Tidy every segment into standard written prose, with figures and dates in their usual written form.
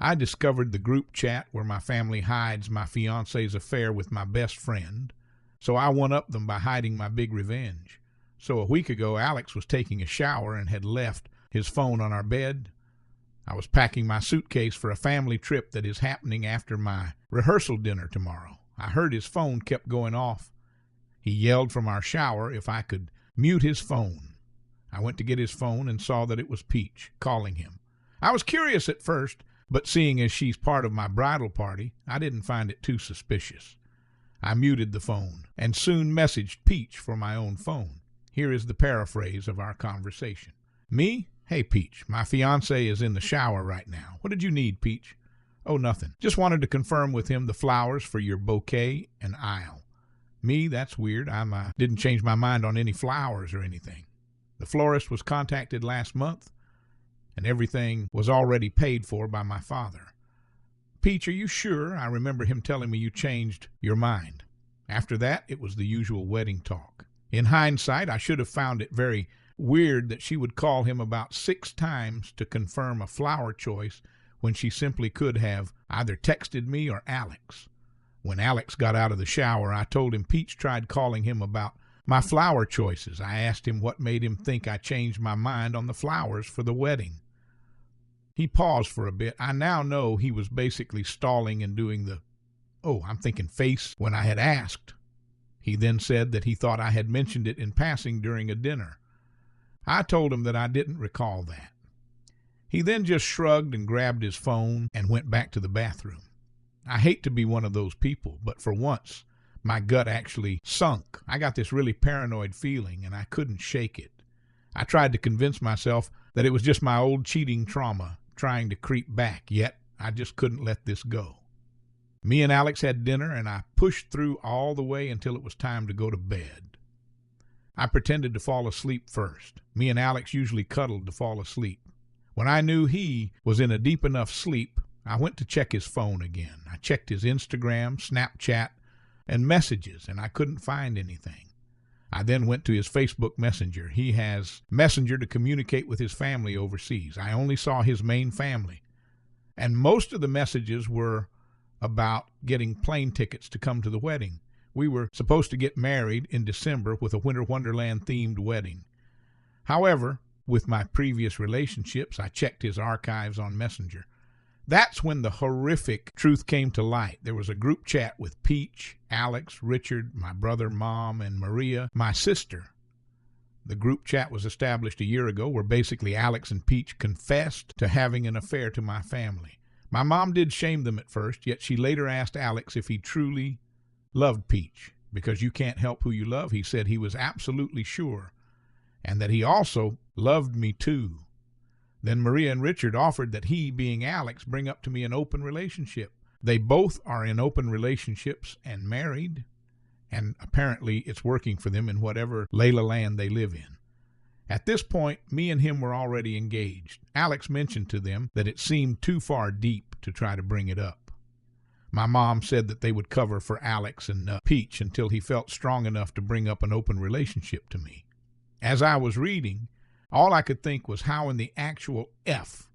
I discovered the group chat where my family hides my fiance's affair with my best friend, so I one-upped them by hiding my big revenge. So a week ago, Alex was taking a shower and had left his phone on our bed. I was packing my suitcase for a family trip that is happening after my rehearsal dinner tomorrow. I heard his phone kept going off. He yelled from our shower if I could mute his phone. I went to get his phone and saw that it was Peach calling him. I was curious at first, but seeing as she's part of my bridal party, I didn't find it too suspicious. I muted the phone and soon messaged Peach for my own phone. Here is the paraphrase of our conversation. Me? Hey, Peach, my fiance is in the shower right now. What did you need, Peach? Oh, nothing. Just wanted to confirm with him the flowers for your bouquet and aisle. Me? That's weird. I didn't change my mind on any flowers or anything. The florist was contacted last month, and everything was already paid for by my father. Peach, are you sure? I remember him telling me you changed your mind. After that, it was the usual wedding talk. In hindsight, I should have found it very weird that she would call him about 6 times to confirm a flower choice when she simply could have either texted me or Alex. When Alex got out of the shower, I told him Peach tried calling him about my flower choices. I asked him what made him think I changed my mind on the flowers for the wedding. He paused for a bit. I now know he was basically stalling and doing the, I'm thinking face when I had asked. He then said that he thought I had mentioned it in passing during a dinner. I told him that I didn't recall that. He then just shrugged and grabbed his phone and went back to the bathroom. I hate to be one of those people, but for once, my gut actually sunk. I got this really paranoid feeling, and I couldn't shake it. I tried to convince myself that it was just my old cheating trauma trying to creep back, yet I just couldn't let this go. Me and Alex had dinner, and I pushed through all the way until it was time to go to bed. I pretended to fall asleep first. Me and Alex usually cuddled to fall asleep. When I knew he was in a deep enough sleep, I went to check his phone again. I checked his Instagram, Snapchat, and messages, and I couldn't find anything. I then went to his Facebook Messenger. He has Messenger to communicate with his family overseas. I only saw his main family. And most of the messages were about getting plane tickets to come to the wedding. We were supposed to get married in December with a Winter Wonderland themed wedding. However, with my previous relationships, I checked his archives on Messenger. That's when the horrific truth came to light. There was a group chat with Peach, Alex, Richard, my brother, Mom, and Maria, my sister. The group chat was established a year ago where basically Alex and Peach confessed to having an affair to my family. My mom did shame them at first, yet she later asked Alex if he truly loved Peach. Because you can't help who you love, he said he was absolutely sure, and that he also loved me too. Then Maria and Richard offered that he, being Alex, bring up to me an open relationship. They both are in open relationships and married, and apparently it's working for them in whatever Layla land they live in. At this point, me and him were already engaged. Alex mentioned to them that it seemed too far deep to try to bring it up. My mom said that they would cover for Alex and Peach until he felt strong enough to bring up an open relationship to me. As I was reading, all I could think was how in the actual F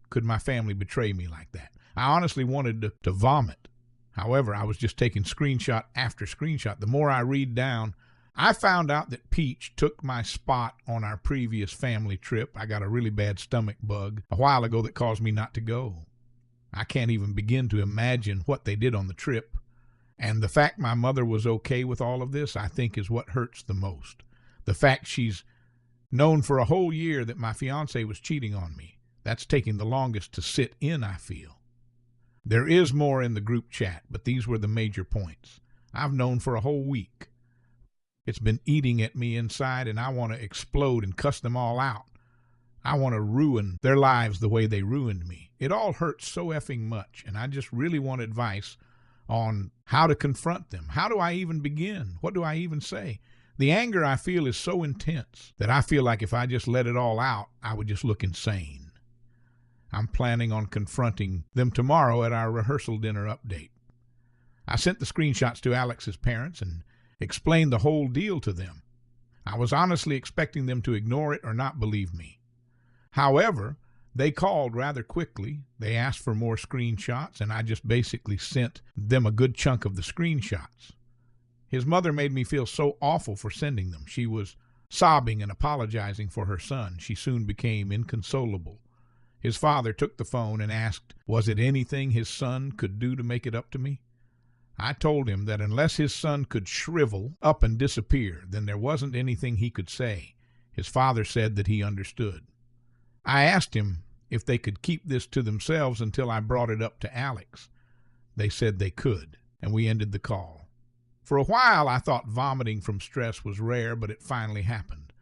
could my family betray me like that? I honestly wanted to vomit. However, I was just taking screenshot after screenshot. The more I read down, I found out that Peach took my spot on our previous family trip. I got a really bad stomach bug a while ago that caused me not to go. I can't even begin to imagine what they did on the trip. And the fact my mother was okay with all of this, I think, is what hurts the most. The fact she's known for a whole year that my fiance was cheating on me. That's taking the longest to sit in, I feel. There is more in the group chat, but these were the major points. I've known for a whole week. It's been eating at me inside, and I want to explode and cuss them all out. I want to ruin their lives the way they ruined me. It all hurts so effing much, and I just really want advice on how to confront them. How do I even begin? What do I even say? The anger I feel is so intense that I feel like if I just let it all out, I would just look insane. I'm planning on confronting them tomorrow at our rehearsal dinner update. I sent the screenshots to Alex's parents and explained the whole deal to them. I was honestly expecting them to ignore it or not believe me. However, They called rather quickly. They asked for more screenshots, and I just basically sent them a good chunk of the screenshots. His mother made me feel so awful for sending them. She was sobbing and apologizing for her son. She soon became inconsolable. His father took the phone and asked, was it anything his son could do to make it up to me? I told him that unless his son could shrivel up and disappear, then there wasn't anything he could say. His father said that he understood. I asked him if they could keep this to themselves until I brought it up to Alex. They said they could, and we ended the call. For a while, I thought vomiting from stress was rare, but it finally happened.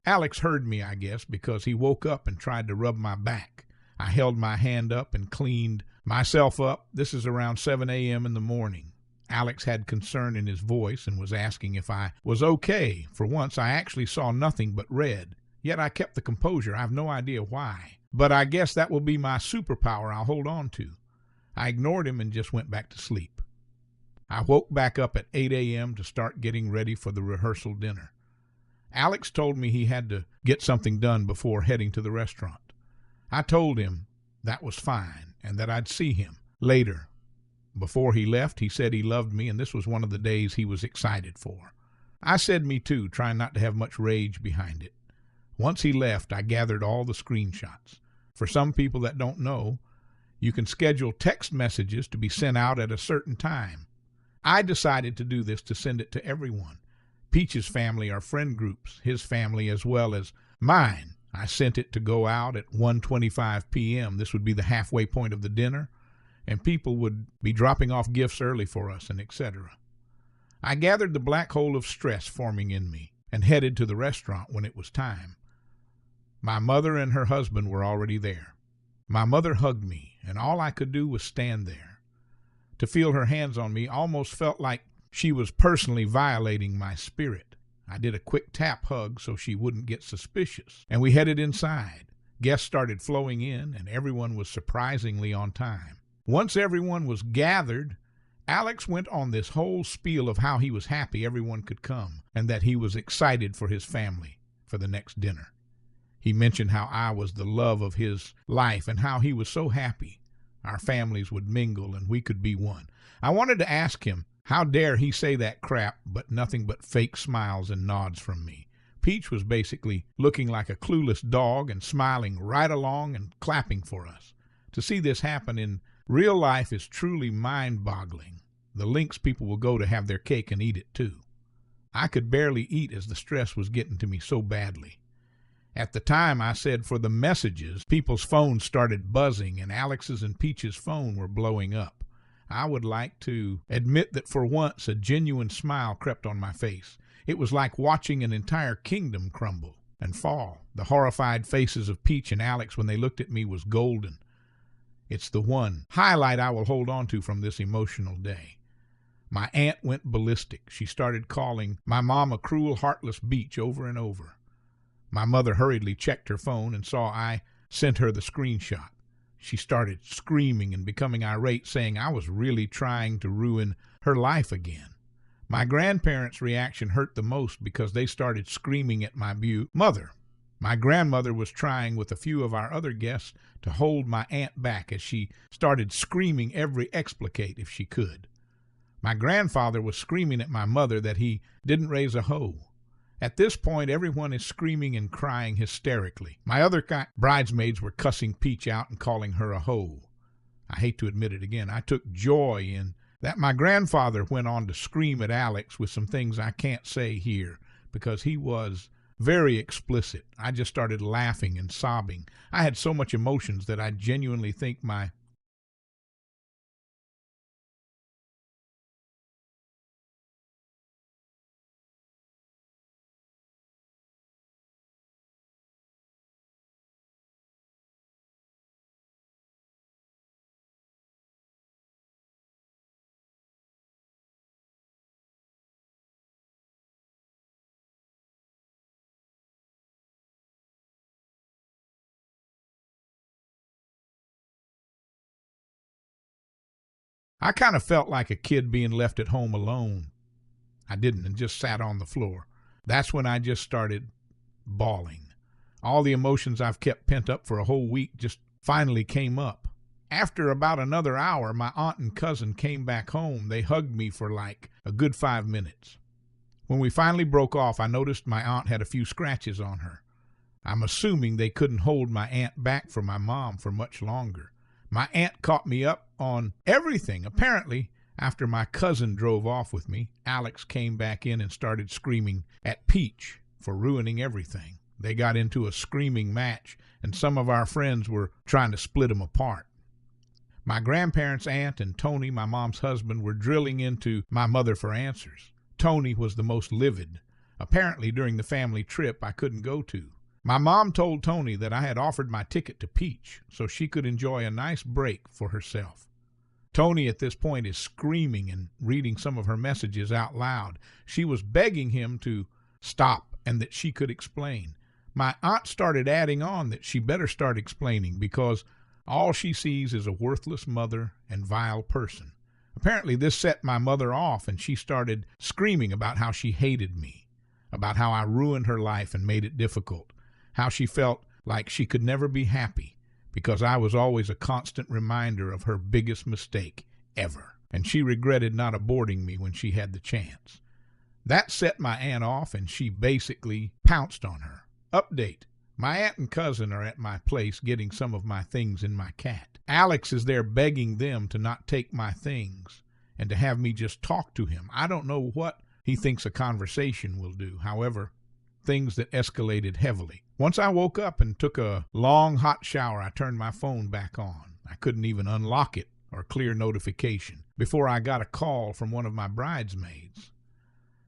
Alex heard me, I guess, because he woke up and tried to rub my back. I held my hand up and cleaned myself up. This is around 7 a.m. in the morning. Alex had concern in his voice and was asking if I was okay. For once, I actually saw nothing but red. Yet I kept the composure. I have no idea why. But I guess that will be my superpower I'll hold on to. I ignored him and just went back to sleep. I woke back up at 8 a.m. to start getting ready for the rehearsal dinner. Alex told me he had to get something done before heading to the restaurant. I told him that was fine and that I'd see him later. Before he left, he said he loved me, and this was one of the days he was excited for. I said me too, trying not to have much rage behind it. Once he left, I gathered all the screenshots. For some people that don't know, you can schedule text messages to be sent out at a certain time. I decided to do this to send it to everyone. Peach's family are friend groups, his family as well as mine. I sent it to go out at 1:25 p.m. This would be the halfway point of the dinner, and people would be dropping off gifts early for us, and etc. I gathered the black hole of stress forming in me and headed to the restaurant when it was time. My mother and her husband were already there. My mother hugged me, and all I could do was stand there. To feel her hands on me almost felt like she was personally violating my spirit. I did a quick tap hug so she wouldn't get suspicious, and we headed inside. Guests started flowing in, and everyone was surprisingly on time. Once everyone was gathered, Alex went on this whole spiel of how he was happy everyone could come and that he was excited for his family for the next dinner. He mentioned how I was the love of his life and how he was so happy our families would mingle and we could be one. I wanted to ask him, how dare he say that crap, but nothing but fake smiles and nods from me. Peach was basically looking like a clueless dog and smiling right along and clapping for us. To see this happen in real life is truly mind-boggling. The lengths people will go to have their cake and eat it too. I could barely eat as the stress was getting to me so badly. At the time, I said for the messages, people's phones started buzzing and Alex's and Peach's phone were blowing up. I would like to admit that for once a genuine smile crept on my face. It was like watching an entire kingdom crumble and fall. The horrified faces of Peach and Alex when they looked at me was golden. It's the one highlight I will hold on to from this emotional day. My aunt went ballistic. She started calling my mom a cruel, heartless beach over and over. My mother hurriedly checked her phone and saw I sent her the screenshot. She started screaming and becoming irate, saying I was really trying to ruin her life again. My grandparents' reaction hurt the most because they started screaming at my mother. My grandmother was trying with a few of our other guests to hold my aunt back as she started screaming every explicate if she could. My grandfather was screaming at my mother that he didn't raise a hoe. At this point, everyone is screaming and crying hysterically. My other bridesmaids were cussing Peach out and calling her a hoe. I hate to admit it again. I took joy in that. My grandfather went on to scream at Alex with some things I can't say here because he was very explicit. I just started laughing and sobbing. I had so much emotions that I genuinely think I kind of felt like a kid being left at home alone. I didn't and just sat on the floor. That's when I just started bawling. All the emotions I've kept pent up for a whole week just finally came up. After about another hour, my aunt and cousin came back home. They hugged me for like a good 5 minutes. When we finally broke off, I noticed my aunt had a few scratches on her. I'm assuming they couldn't hold my aunt back from my mom for much longer. My aunt caught me up on everything. Apparently, after my cousin drove off with me, Alex came back in and started screaming at Peach for ruining everything. They got into a screaming match, and some of our friends were trying to split them apart. My grandparents' aunt and Tony, my mom's husband, were drilling into my mother for answers. Tony was the most livid. Apparently, during the family trip I couldn't go to, my mom told Tony that I had offered my ticket to Peach so she could enjoy a nice break for herself. Tony at this point is screaming and reading some of her messages out loud. She was begging him to stop and that she could explain. My aunt started adding on that she better start explaining because all she sees is a worthless mother and vile person. Apparently this set my mother off, and she started screaming about how she hated me, about how I ruined her life and made it difficult, how she felt like she could never be happy because I was always a constant reminder of her biggest mistake ever, and she regretted not aborting me when she had the chance. That set my aunt off, and she basically pounced on her. Update. My aunt and cousin are at my place getting some of my things in my cat. Alex is there begging them to not take my things and to have me just talk to him. I don't know what he thinks a conversation will do. However, things that escalated heavily. Once I woke up and took a long hot shower, I turned my phone back on. I couldn't even unlock it or clear notification before I got a call from one of my bridesmaids.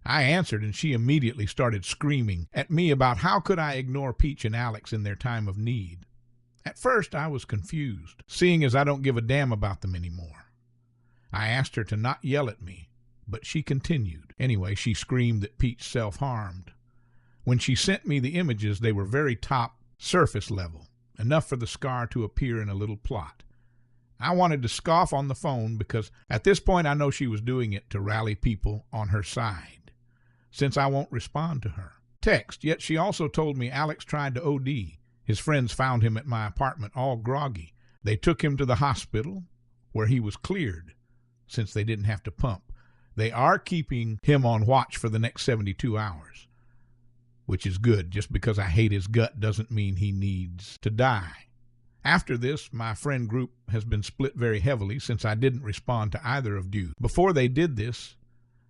I answered, and she immediately started screaming at me about how could I ignore Peach and Alex in their time of need. At first, I was confused, seeing as I don't give a damn about them anymore. I asked her to not yell at me, but she continued. Anyway, she screamed that Peach self-harmed. When she sent me the images, they were very top surface level, enough for the scar to appear in a little plot. I wanted to scoff on the phone because at this point I know she was doing it to rally people on her side, since I won't respond to her. Text, yet she also told me Alex tried to OD. His friends found him at my apartment all groggy. They took him to the hospital where he was cleared since they didn't have to pump. They are keeping him on watch for the next 72 hours, which is good. Just because I hate his gut doesn't mean he needs to die. After this, my friend group has been split very heavily since I didn't respond to either of you. Before they did this,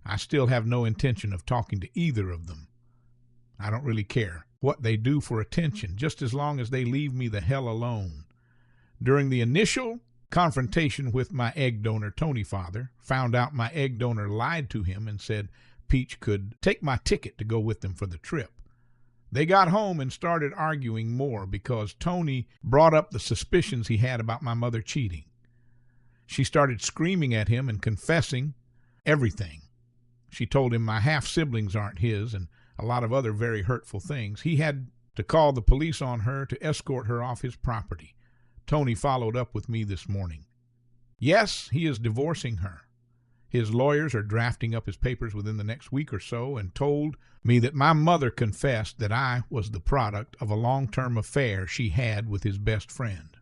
I still have no intention of talking to either of them. I don't really care what they do for attention, just as long as they leave me the hell alone. During the initial confrontation with my egg donor, Tony Father, found out my egg donor lied to him and said Peach could take my ticket to go with them for the trip. They got home and started arguing more because Tony brought up the suspicions he had about my mother cheating. She started screaming at him and confessing everything. She told him my half-siblings aren't his and a lot of other very hurtful things. He had to call the police on her to escort her off his property. Tony followed up with me this morning. Yes, he is divorcing her. His lawyers are drafting up his papers within the next week or so and told me that my mother confessed that I was the product of a long-term affair she had with his best friend.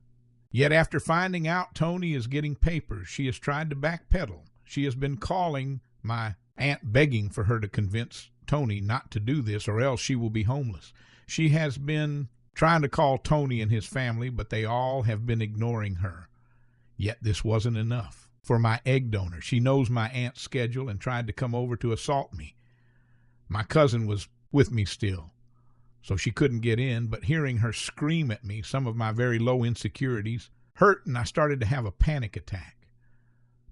Yet after finding out Tony is getting papers, she has tried to backpedal. She has been calling my aunt begging for her to convince Tony not to do this or else she will be homeless. She has been trying to call Tony and his family, but they all have been ignoring her. Yet this wasn't enough for my egg donor. She knows my aunt's schedule and tried to come over to assault me. My cousin was with me still, so she couldn't get in, but hearing her scream at me, some of my very low insecurities hurt, and I started to have a panic attack.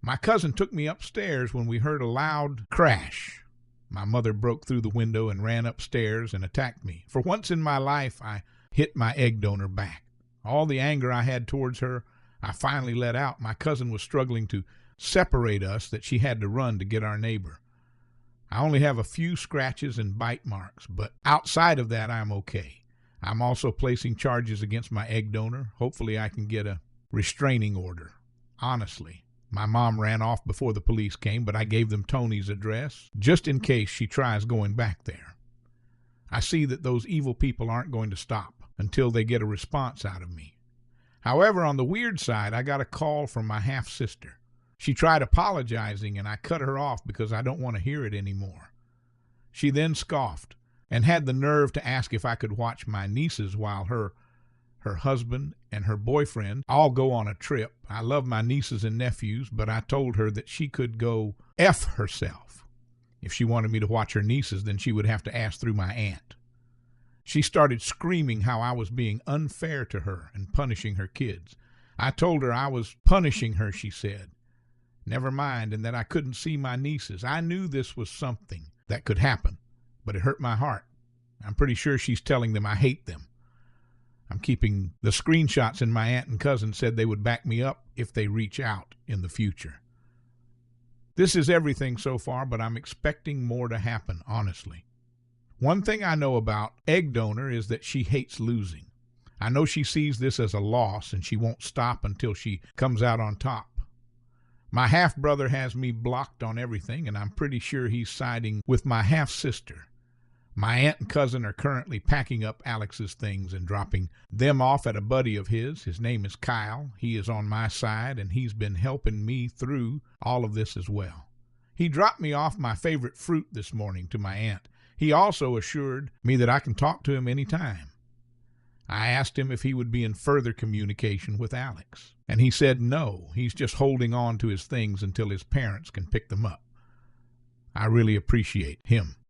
My cousin took me upstairs when we heard a loud crash. My mother broke through the window and ran upstairs and attacked me. For once in my life, I hit my egg donor back. All the anger I had towards her, I finally let out. My cousin was struggling to separate us that she had to run to get our neighbor. I only have a few scratches and bite marks, but outside of that, I'm okay. I'm also placing charges against my egg donor. Hopefully I can get a restraining order. Honestly, my mom ran off before the police came, but I gave them Tony's address just in case she tries going back there. I see that those evil people aren't going to stop. until they get a response out of me. However, on the weird side, I got a call from my half-sister. She tried apologizing, and I cut her off because I don't want to hear it anymore. She then scoffed and had the nerve to ask if I could watch my nieces while her husband and her boyfriend all go on a trip. I love my nieces and nephews, but I told her that she could go F herself. If she wanted me to watch her nieces, then she would have to ask through my aunt. She started screaming how I was being unfair to her and punishing her kids. I told her I was punishing her, she said. Never mind, and that I couldn't see my nieces. I knew this was something that could happen, but it hurt my heart. I'm pretty sure she's telling them I hate them. I'm keeping the screenshots, and my aunt and cousin said they would back me up if they reach out in the future. This is everything so far, but I'm expecting more to happen, honestly. One thing I know about Egg Donor is that she hates losing. I know she sees this as a loss, and she won't stop until she comes out on top. My half-brother has me blocked on everything, and I'm pretty sure he's siding with my half-sister. My aunt and cousin are currently packing up Alex's things and dropping them off at a buddy of his. His name is Kyle. He is on my side, and he's been helping me through all of this as well. He dropped me off my favorite fruit this morning to my aunt. He also assured me that I can talk to him anytime. I asked him if he would be in further communication with Alex, and he said no. He's just holding on to his things until his parents can pick them up. I really appreciate him.